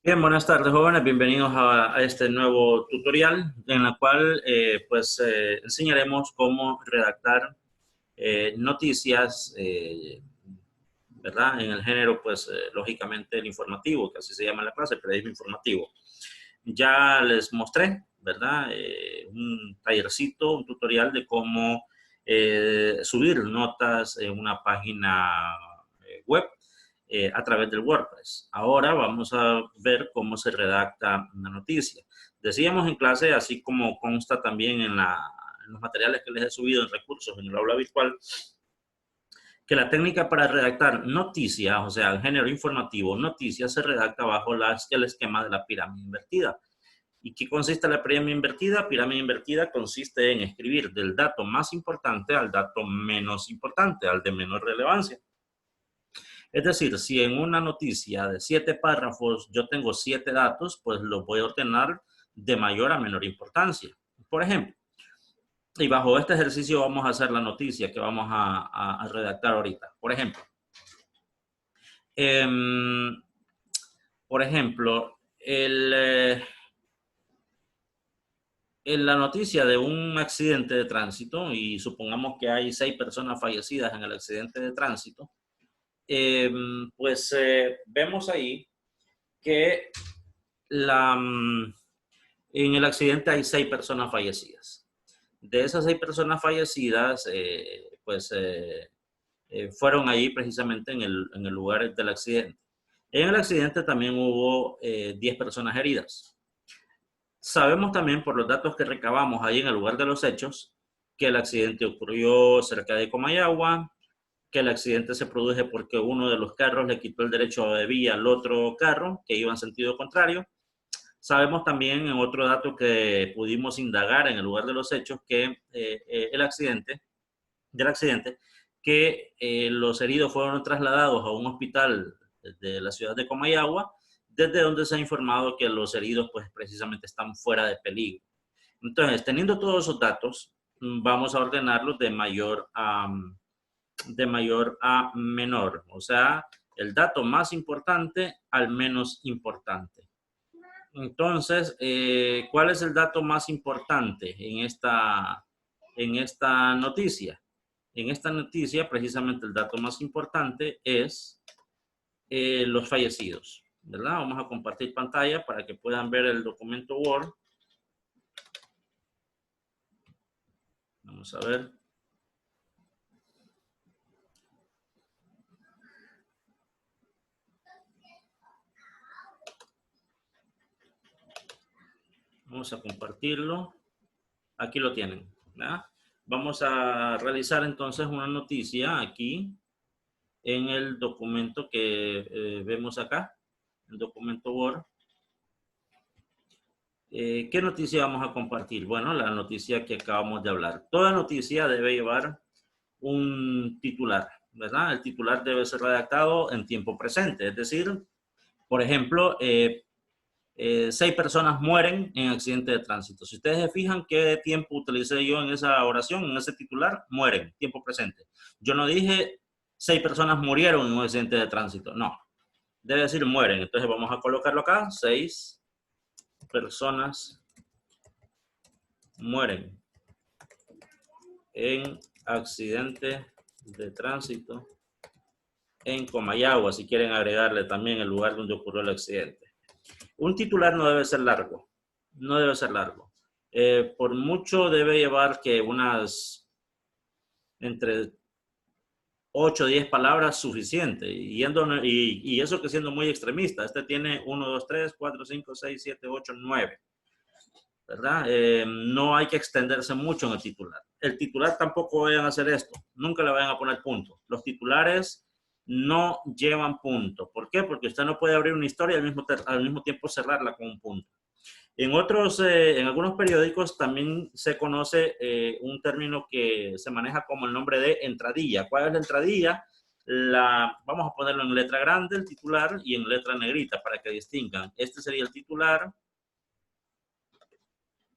Bien, buenas tardes, jóvenes. Bienvenidos a este nuevo tutorial en el cual enseñaremos cómo redactar noticias, ¿verdad? En el género, lógicamente, el informativo, que así se llama en la clase, el periodismo informativo. Ya les mostré, ¿verdad? Un tallercito, un tutorial de cómo subir notas en una página web a través del WordPress. Ahora vamos a ver cómo se redacta una noticia. Decíamos en clase, así como consta también en los materiales que les he subido en recursos en el aula virtual, que la técnica para redactar noticias, o sea, el género informativo, noticias, se redacta bajo el esquema de la pirámide invertida. ¿Y qué consiste la pirámide invertida? Pirámide invertida consiste en escribir del dato más importante al dato menos importante, al de menor relevancia. Es decir, si en una noticia de 7 párrafos yo tengo 7 datos, pues los voy a ordenar de mayor a menor importancia. Por ejemplo, y bajo este ejercicio vamos a hacer la noticia que vamos a redactar ahorita. Por ejemplo, en la noticia de un accidente de tránsito, y supongamos que hay 6 personas fallecidas en el accidente de tránsito, vemos ahí que en el accidente hay 6 personas fallecidas. De esas 6 personas fallecidas, fueron ahí precisamente en el lugar del accidente. En el accidente también hubo 10 personas heridas. Sabemos también por los datos que recabamos ahí en el lugar de los hechos que el accidente ocurrió cerca de Comayagua, que el accidente se produjo porque uno de los carros le quitó el derecho de vía al otro carro que iba en sentido contrario. Sabemos también en otro dato que pudimos indagar en el lugar de los hechos que del accidente, que los heridos fueron trasladados a un hospital de la ciudad de Comayagua, desde donde se ha informado que los heridos pues precisamente están fuera de peligro. Entonces, teniendo todos esos datos, vamos a ordenarlos de mayor a menor, o sea, el dato más importante al menos importante. Entonces, ¿cuál es el dato más importante en esta noticia? En esta noticia, precisamente el dato más importante es los fallecidos, ¿verdad? Vamos a compartir pantalla para que puedan ver el documento Word. Vamos a ver. Vamos a compartirlo. Aquí lo tienen, ¿verdad? Vamos a realizar entonces una noticia aquí en el documento que vemos acá, el documento Word. ¿Qué noticia vamos a compartir? Bueno, la noticia que acabamos de hablar. Toda noticia debe llevar un titular, ¿verdad? El titular debe ser redactado en tiempo presente, es decir, por ejemplo, 6 personas mueren en accidente de tránsito. Si ustedes se fijan qué tiempo utilicé yo en esa oración, en ese titular, mueren, tiempo presente. Yo no dije 6 personas murieron en un accidente de tránsito, no. Debe decir mueren. Entonces vamos a colocarlo acá, 6 personas mueren en accidente de tránsito en Comayagua, si quieren agregarle también el lugar donde ocurrió el accidente. Un titular no debe ser largo, no debe ser largo. Por mucho debe llevar que unas entre 8 o 10 palabras suficiente, y eso que siendo muy extremista. Este tiene 1, 2, 3, 4, 5, 6, 7, 8, 9. ¿Verdad? No hay que extenderse mucho en el titular. El titular tampoco vayan a hacer esto. Nunca le vayan a poner punto. Los titulares no llevan punto. ¿Por qué? Porque usted no puede abrir una historia y al mismo tiempo cerrarla con un punto. En algunos periódicos también se conoce un término que se maneja como el nombre de entradilla. ¿Cuál es la entradilla? Vamos a ponerlo en letra grande, el titular, y en letra negrita para que distingan. Este sería el titular.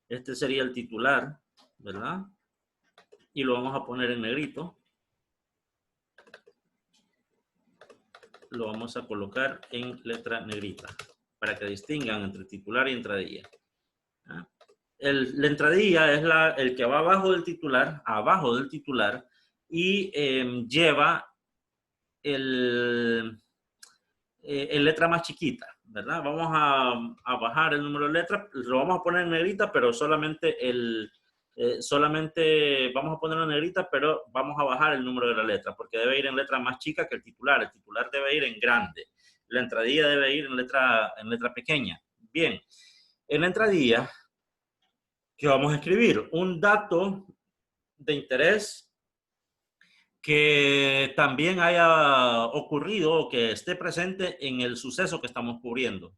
Este sería el titular, ¿verdad? Y lo vamos a poner en negrito. Lo vamos a colocar en letra negrita. para que distingan entre titular y entradilla. La entradilla es el que va abajo del titular, y lleva el letra más chiquita, ¿verdad? Vamos a bajar el número de letras, lo vamos a poner en negrita, pero solamente vamos a ponerlo en negrita, pero vamos a bajar el número de la letra, porque debe ir en letra más chica que el titular debe ir en grande, la entradilla debe ir en letra pequeña. Bien, en la entradilla, ¿qué vamos a escribir? Un dato de interés que también haya ocurrido o que esté presente en el suceso que estamos cubriendo.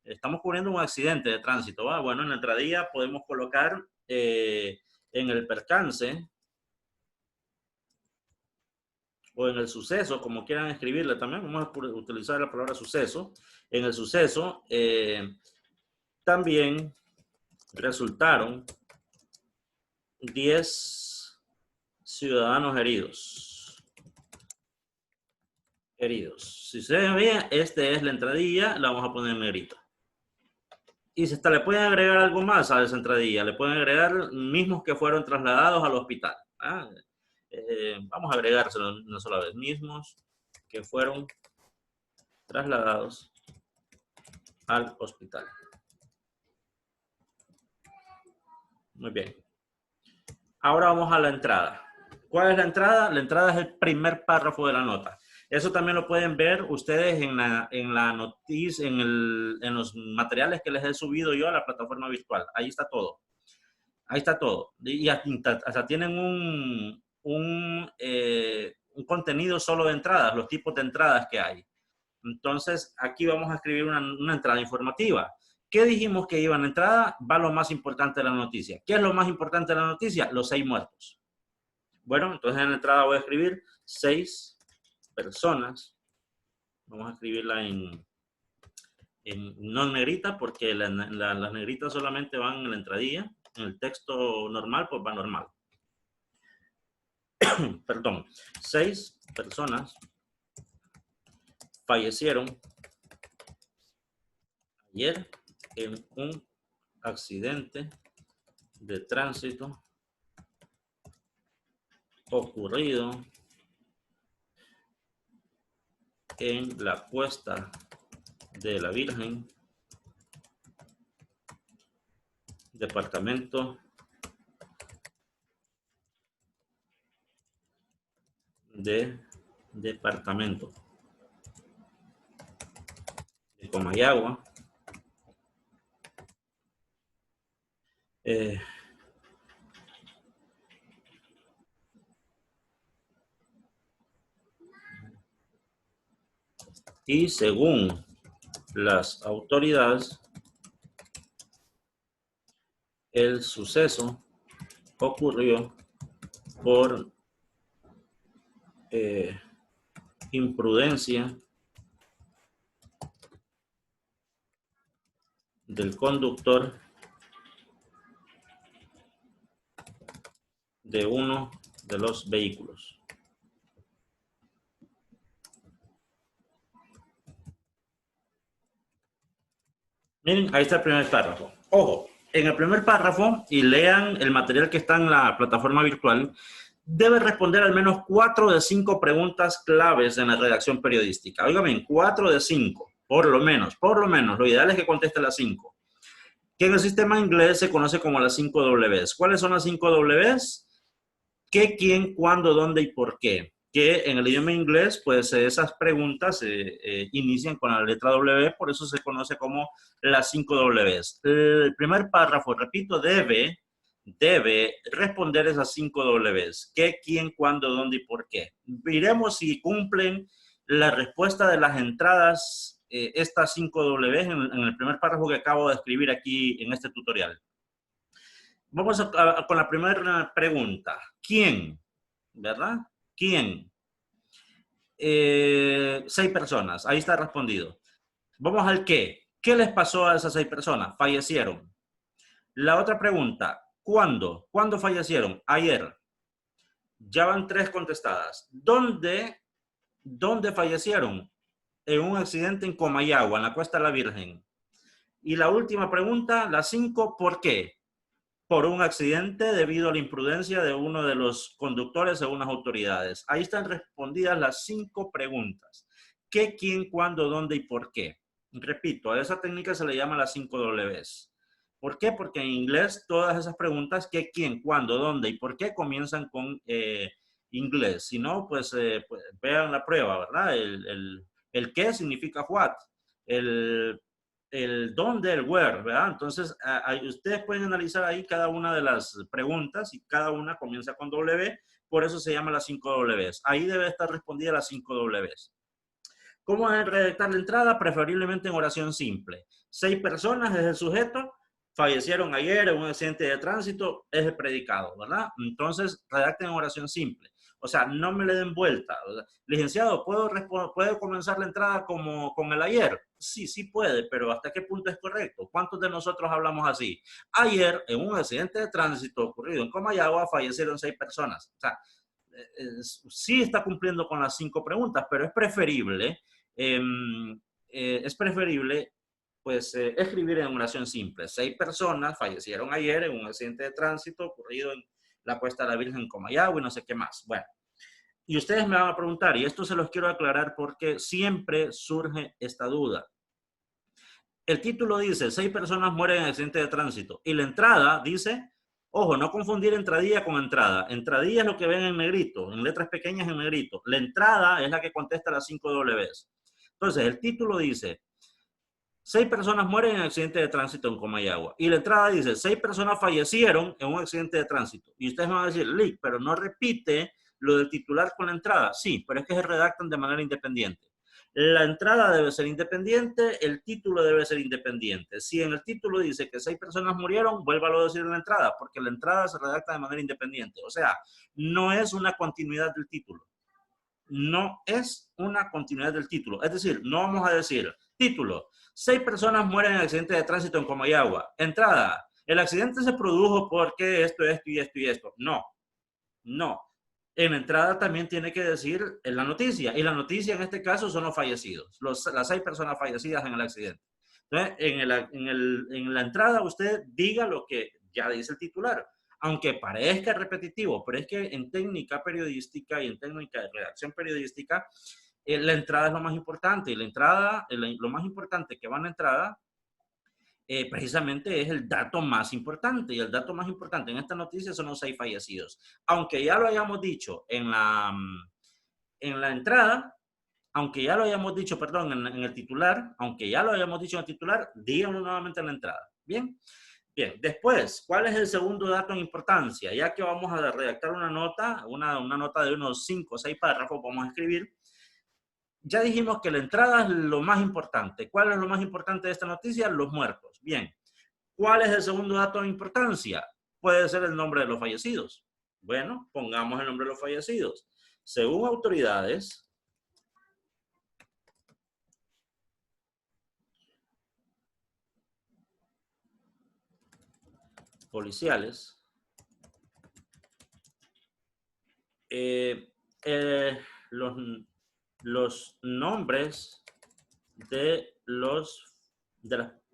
Estamos cubriendo un accidente de tránsito, ¿va? Bueno, en la entradilla podemos colocar en el percance o en el suceso, como quieran escribirle también, vamos a utilizar la palabra suceso. En el suceso también resultaron 10 ciudadanos heridos. Si se ve bien, esta es la entradilla, la vamos a poner en negrita. Y si le pueden agregar algo más a esa entradilla, le pueden agregar mismos que fueron trasladados al hospital. Vamos a agregárselo una sola vez. Mismos que fueron trasladados al hospital. Muy bien. Ahora vamos a la entrada. ¿Cuál es la entrada? La entrada es el primer párrafo de la nota. Eso también lo pueden ver ustedes en la noticia, en los materiales que les he subido yo a la plataforma virtual. Ahí está todo. Ahí está todo. Y hasta tienen un contenido solo de entradas, los tipos de entradas que hay. Entonces, aquí vamos a escribir una entrada informativa. ¿Qué dijimos que iba en la entrada? Va lo más importante de la noticia. ¿Qué es lo más importante de la noticia? Los 6 muertos. Bueno, entonces en la entrada voy a escribir 6 personas. Vamos a escribirla no en negrita, porque las negritas solamente van en la entradilla. En el texto normal, pues va normal. Perdón. 6 personas fallecieron ayer en un accidente de tránsito ocurrido en la Cuesta de la Virgen, departamento de Comayagua. Y según las autoridades, el suceso ocurrió por imprudencia del conductor de uno de los vehículos. Miren, ahí está el primer párrafo. Ojo, en el primer párrafo, y lean el material que está en la plataforma virtual, debe responder al menos 4 de 5 preguntas claves en la redacción periodística. Oigan, 4 de 5, por lo menos. Lo ideal es que conteste las 5. Que en el sistema inglés se conoce como las 5 Ws. ¿Cuáles son las 5 Ws? ¿Qué, quién, cuándo, dónde y por qué? Que en el idioma inglés, pues esas preguntas inician con la letra W, por eso se conoce como las 5 Ws. El primer párrafo, repito, debe responder esas 5 Ws. ¿Qué, quién, cuándo, dónde y por qué? Veremos si cumplen la respuesta de las entradas, estas 5 Ws en el primer párrafo que acabo de escribir aquí en este tutorial. Vamos con la primera pregunta. ¿Quién? ¿Verdad? ¿Quién? 6 personas. Ahí está respondido. Vamos al qué. ¿Qué les pasó a esas 6 personas? Fallecieron. La otra pregunta. ¿Cuándo? ¿Cuándo fallecieron? Ayer. Ya van 3 contestadas. ¿Dónde fallecieron? En un accidente en Comayagua, en la Cuesta de la Virgen. Y la última pregunta, la 5, ¿por qué? Por un accidente debido a la imprudencia de uno de los conductores según las autoridades. Ahí están respondidas las 5 preguntas. ¿Qué, quién, cuándo, dónde y por qué? Repito, a esa técnica se le llama las 5 Ws. ¿Por qué? Porque en inglés todas esas preguntas, qué, quién, cuándo, dónde y por qué, comienzan con inglés. Si no, pues vean la prueba, ¿verdad? El qué significa what. El dónde, el where, ¿verdad? Entonces, ustedes pueden analizar ahí cada una de las preguntas y cada una comienza con W, por eso se llama las 5 Ws. Ahí debe estar respondida las 5 Ws. ¿Cómo redactar la entrada? Preferiblemente en oración simple. 6 personas es el sujeto, fallecieron ayer en un accidente de tránsito, es el predicado, ¿verdad? Entonces, redacten en oración simple. O sea, no me le den vuelta. Licenciado, ¿puedo comenzar la entrada como con el ayer? Sí, sí puede, pero ¿hasta qué punto es correcto? ¿Cuántos de nosotros hablamos así? Ayer, en un accidente de tránsito ocurrido en Comayagua, fallecieron 6 personas. O sea, sí está cumpliendo con las 5 preguntas, pero es preferible pues escribir en oración simple. 6 personas fallecieron ayer en un accidente de tránsito ocurrido en la Cuesta de la Virgen en Comayagua y no sé qué más. Bueno, y ustedes me van a preguntar, y esto se los quiero aclarar porque siempre surge esta duda. El título dice, 6 personas mueren en accidente de tránsito. Y la entrada dice, ojo, no confundir entradilla con entrada. Entradilla es lo que ven en negrito, en letras pequeñas en negrito. La entrada es la que contesta las 5 Ws. Entonces, el título dice, 6 personas mueren en accidente de tránsito en Comayagua. Y la entrada dice, 6 personas fallecieron en un accidente de tránsito. Y ustedes van a decir, Lick, pero no repite lo del titular con la entrada. Sí, pero es que se redactan de manera independiente. La entrada debe ser independiente, el título debe ser independiente. Si en el título dice que 6 personas murieron, vuélvalo a decir en la entrada, porque la entrada se redacta de manera independiente. O sea, no es una continuidad del título. No es una continuidad del título. Es decir, no vamos a decir, título, 6 personas mueren en accidente de tránsito en Comayagua. Entrada, el accidente se produjo porque esto y esto y esto. No, no. En la entrada también tiene que decir la noticia. Y la noticia en este caso son los fallecidos. Las 6 personas fallecidas en el accidente. Entonces, en la entrada usted diga lo que ya dice el titular. Aunque parezca repetitivo, pero es que en técnica periodística y en técnica de redacción periodística, la entrada es lo más importante. Y la entrada, lo más importante que va en la entrada precisamente es el dato más importante. Y el dato más importante en esta noticia son los 6 fallecidos. Aunque ya lo hayamos dicho en la entrada, aunque ya lo hayamos dicho, perdón, en el titular, aunque ya lo hayamos dicho en el titular, díganlo nuevamente en la entrada. Bien. Bien, después, ¿cuál es el segundo dato en importancia? Ya que vamos a redactar una nota, una nota de unos 5 o 6 párrafos, vamos a escribir. Ya dijimos que la entrada es lo más importante. ¿Cuál es lo más importante de esta noticia? Los muertos. Bien. ¿Cuál es el segundo dato de importancia? Puede ser el nombre de los fallecidos. Bueno, pongamos el nombre de los fallecidos. Según autoridades policiales, eh, eh, los, los nombres de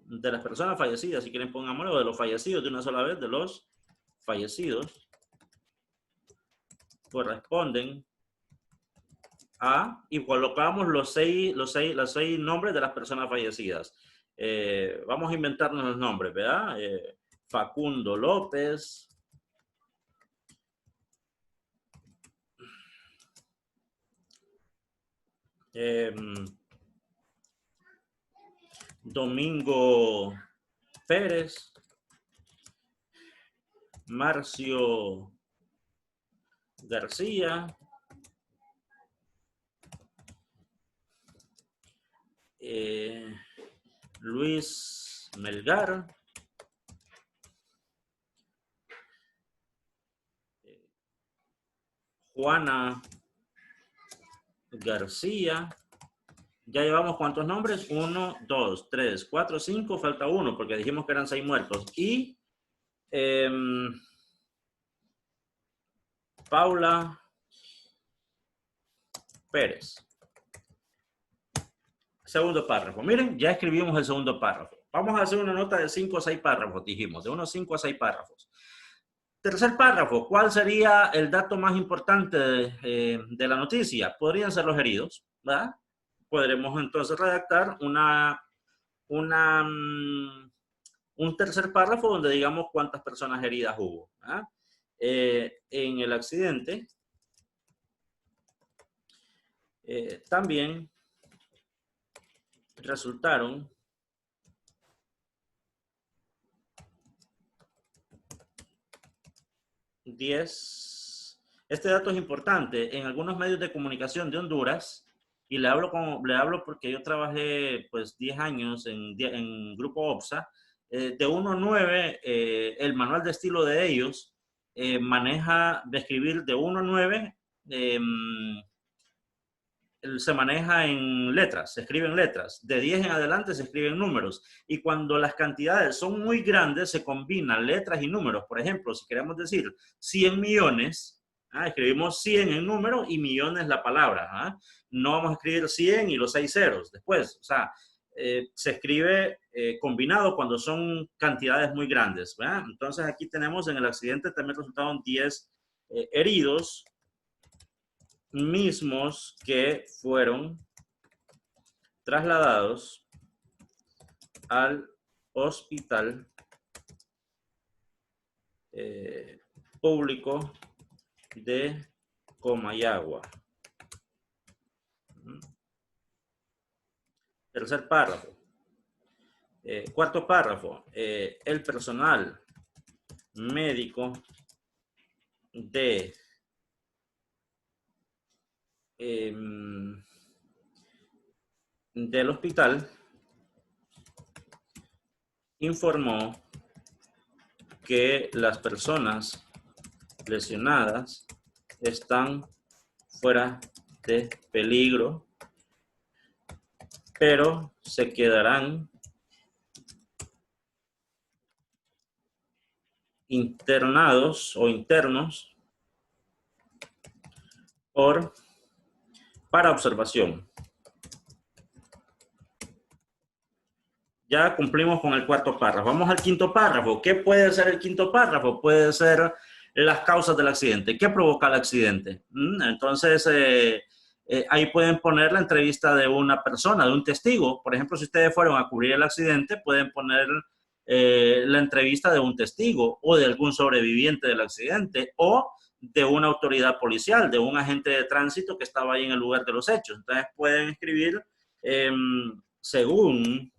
las personas fallecidas, si quieren pongámoslo, de los fallecidos de una sola vez, de los fallecidos, corresponden a, y colocamos los seis nombres de las personas fallecidas. Vamos a inventarnos los nombres, ¿verdad? Facundo López, Domingo Pérez, Marcio García, Luis Melgar, Juana García. Ya llevamos ¿cuántos nombres? 1, 2, 3, 4, 5, falta uno porque dijimos que eran 6 muertos. Y Paula Pérez. segundo párrafo. Miren, ya escribimos el segundo párrafo. Vamos a hacer una nota de 5 o 6 párrafos, dijimos, de unos 5 a 6 párrafos. Tercer párrafo, ¿cuál sería el dato más importante de la noticia? Podrían ser los heridos, ¿verdad? Podremos entonces redactar un tercer párrafo donde digamos cuántas personas heridas hubo. En el accidente también resultaron 10. Este dato es importante. En algunos medios de comunicación de Honduras, y le hablo porque yo trabajé pues 10 años en Grupo OPSA, de 1 a 9, el manual de estilo de ellos maneja de escribir de 1 a 9, se maneja en letras, se escriben letras. De 10 en adelante se escriben números. Y cuando las cantidades son muy grandes, se combinan letras y números. Por ejemplo, si queremos decir 100 millones, escribimos 100 en número y millones la palabra. No vamos a escribir 100 y los 6 ceros después. O sea, se escribe combinado cuando son cantidades muy grandes. Entonces aquí tenemos en el accidente también resultaron 10 heridos, mismos que fueron trasladados al hospital público de Comayagua. Tercer párrafo. Cuarto párrafo. El personal médico del hospital informó que las personas lesionadas están fuera de peligro, pero se quedarán internados o internos para observación. Ya cumplimos con el cuarto párrafo. Vamos al quinto párrafo. ¿Qué puede ser el quinto párrafo? Puede ser las causas del accidente. ¿Qué provoca el accidente? Entonces, ahí pueden poner la entrevista de una persona, de un testigo. Por ejemplo, si ustedes fueron a cubrir el accidente, pueden poner la entrevista de un testigo o de algún sobreviviente del accidente o de una autoridad policial, de un agente de tránsito que estaba ahí en el lugar de los hechos. Entonces, pueden escribir según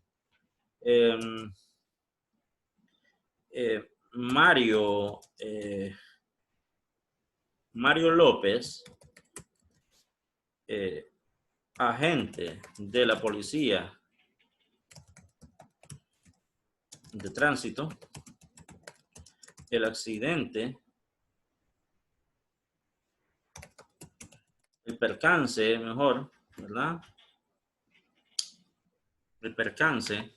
Mario López, agente de la policía de tránsito, el accidente, el percance, mejor, ¿verdad? El percance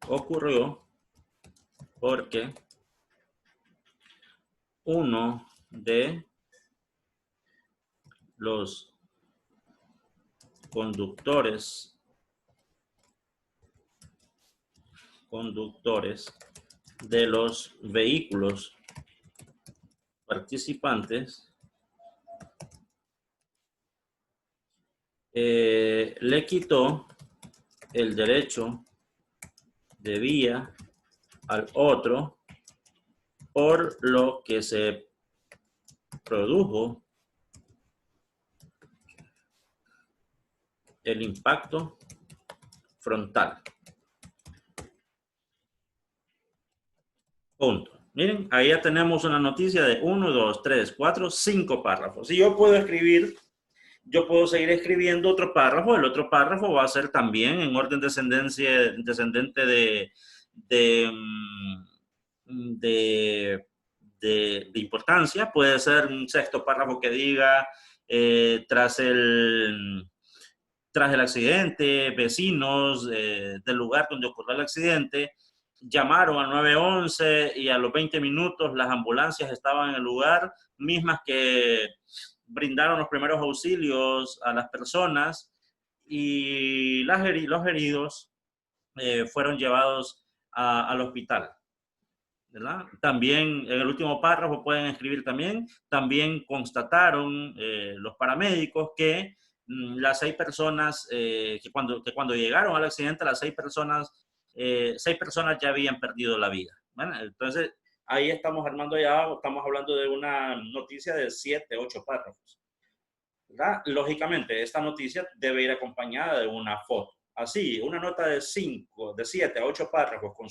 ocurrió porque uno de los conductores de los vehículos participantes le quitó el derecho de vía al otro, por lo que se produjo el impacto frontal. Punto. Miren, ahí ya tenemos una noticia de 1, 2, 3, 4, 5 párrafos. Si yo puedo escribir, yo puedo seguir escribiendo otro párrafo. El otro párrafo va a ser también en orden descendente de importancia. Puede ser un sexto párrafo que diga tras el accidente, vecinos del lugar donde ocurrió el accidente llamaron al 911 y a los 20 minutos las ambulancias estaban en el lugar, mismas que brindaron los primeros auxilios a las personas y los heridos fueron llevados al hospital, ¿verdad? También en el último párrafo pueden escribir también constataron los paramédicos que las 6 personas, que cuando llegaron al accidente, las 6 personas ya habían perdido la vida. Bueno, entonces, ahí estamos estamos hablando de una noticia de 7, 8 párrafos, ¿verdad? Lógicamente, esta noticia debe ir acompañada de una foto. Así, una nota de 7 a 8 párrafos con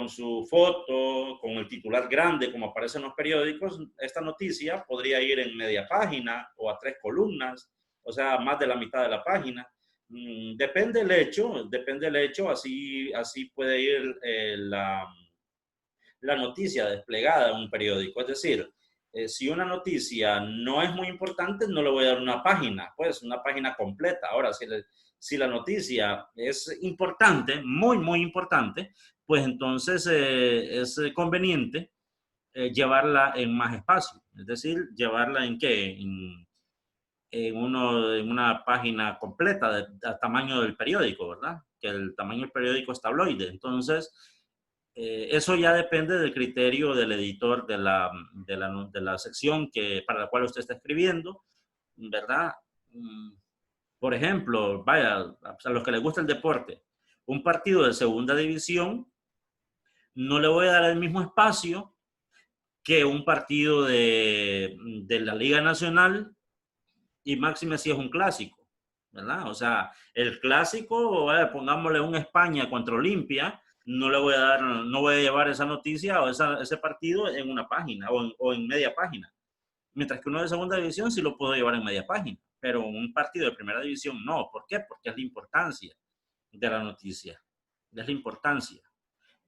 su foto, con el titular grande, como aparece en los periódicos, esta noticia podría ir en media página o a 3 columnas, o sea, más de la mitad de la página. Depende del hecho, así puede ir la noticia desplegada en un periódico. Es decir, si una noticia no es muy importante, no le voy a dar una página, pues una página completa. Ahora, si la noticia es importante, muy, muy importante, pues entonces es conveniente llevarla en más espacio. Es decir, llevarla en qué? En una página completa del tamaño del periódico, ¿verdad? Que el tamaño del periódico es tabloide. Entonces, eso ya depende del criterio del editor de la sección para la cual usted está escribiendo, ¿verdad? Por ejemplo, vaya, a los que les gusta el deporte, un partido de segunda división, no le voy a dar el mismo espacio que un partido de la Liga Nacional y máxime si es un clásico, ¿verdad? O sea, el clásico, pongámosle un España contra Olimpia, no voy a llevar esa noticia o ese partido en una página o en media página. Mientras que uno de segunda división sí lo puedo llevar en media página, pero un partido de primera división no. ¿Por qué? Porque es la importancia de la noticia, es la importancia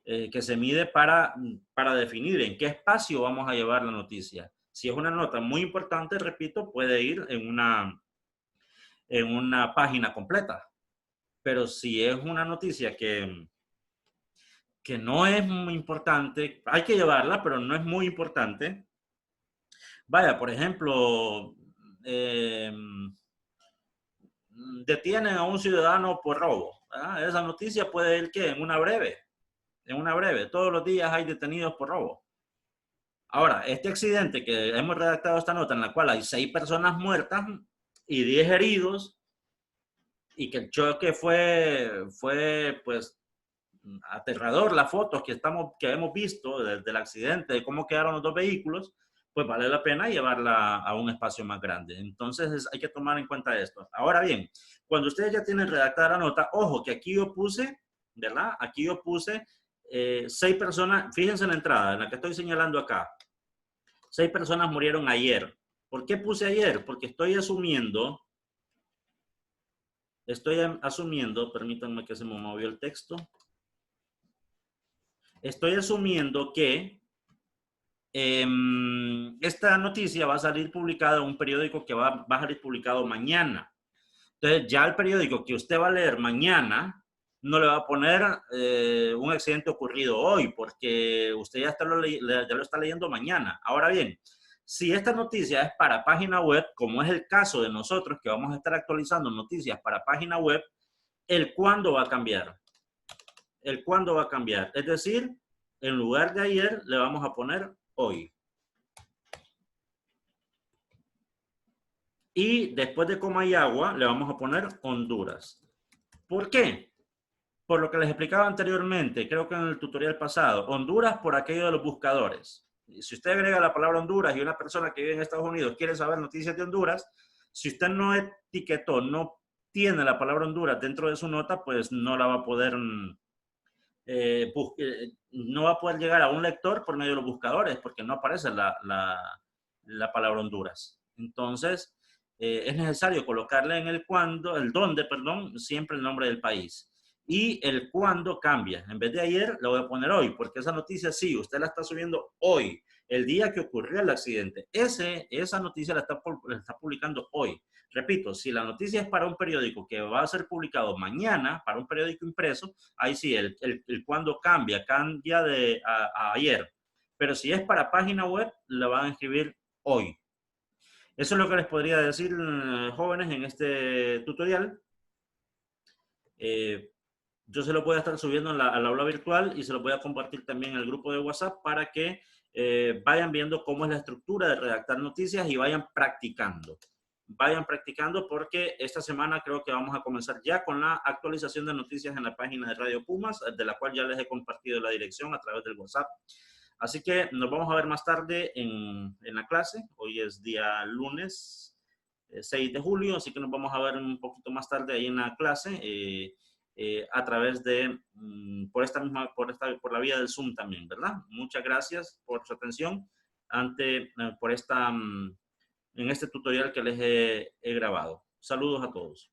que se mide para definir en qué espacio vamos a llevar la noticia. Si es una nota muy importante, repito, puede ir en una página completa. Pero si es una noticia que no es muy importante, hay que llevarla, pero no es muy importante. Vaya, por ejemplo, detienen a un ciudadano por robo. ¿Verdad? Esa noticia puede ir ¿qué? En una breve. Todos los días hay detenidos por robo. Ahora, este accidente que hemos redactado esta nota en la cual hay 6 personas muertas y 10 heridos y que el choque fue pues aterrador, las fotos que hemos visto del accidente, de cómo quedaron los 2 vehículos, pues vale la pena llevarla a un espacio más grande. Entonces hay que tomar en cuenta esto. Ahora bien, cuando ustedes ya tienen redactada la nota, ojo que aquí yo puse, ¿verdad? Aquí yo puse 6 personas, fíjense en la entrada, en la que estoy señalando acá. 6 personas murieron ayer. ¿Por qué puse ayer? Porque estoy asumiendo, permítanme que se me movió el texto. Estoy asumiendo que esta noticia va a salir publicada en un periódico que va a salir publicado mañana. Entonces, ya el periódico que usted va a leer mañana no le va a poner un accidente ocurrido hoy, porque usted ya lo está leyendo mañana. Ahora bien, si esta noticia es para página web, como es el caso de nosotros, que vamos a estar actualizando noticias para página web, el cuándo va a cambiar. El cuándo va a cambiar. Es decir, en lugar de ayer, le vamos a poner hoy. Y después de coma y agua, le vamos a poner Honduras. ¿Por qué? Por lo que les explicaba anteriormente, creo que en el tutorial pasado, Honduras por aquello de los buscadores. Si usted agrega la palabra Honduras y una persona que vive en Estados Unidos quiere saber noticias de Honduras, si usted no etiquetó, no tiene la palabra Honduras dentro de su nota, pues no la va a poder, no va a poder llegar a un lector por medio de los buscadores, porque no aparece la palabra Honduras. Entonces, es necesario colocarle en el dónde, siempre el nombre del país. Y el cuándo cambia. En vez de ayer, le voy a poner hoy, porque esa noticia sí, usted la está subiendo hoy. el día que ocurrió el accidente. Esa noticia la está publicando hoy. Repito, si la noticia es para un periódico que va a ser publicado mañana, para un periódico impreso, ahí sí, el cuando cambia de a ayer. Pero si es para página web, la van a escribir hoy. Eso es lo que les podría decir, jóvenes, en este tutorial. Yo se lo voy a estar subiendo al aula virtual y se lo voy a compartir también en el grupo de WhatsApp para que vayan viendo cómo es la estructura de redactar noticias y vayan practicando. Vayan practicando porque esta semana creo que vamos a comenzar ya con la actualización de noticias en la página de Radio Pumas, de la cual ya les he compartido la dirección a través del WhatsApp. Así que nos vamos a ver más tarde en la clase. Hoy es día lunes 6 de julio, así que nos vamos a ver un poquito más tarde ahí en la clase a través de, por la vía del Zoom también, ¿verdad? Muchas gracias por su atención en este tutorial que les he grabado. Saludos a todos.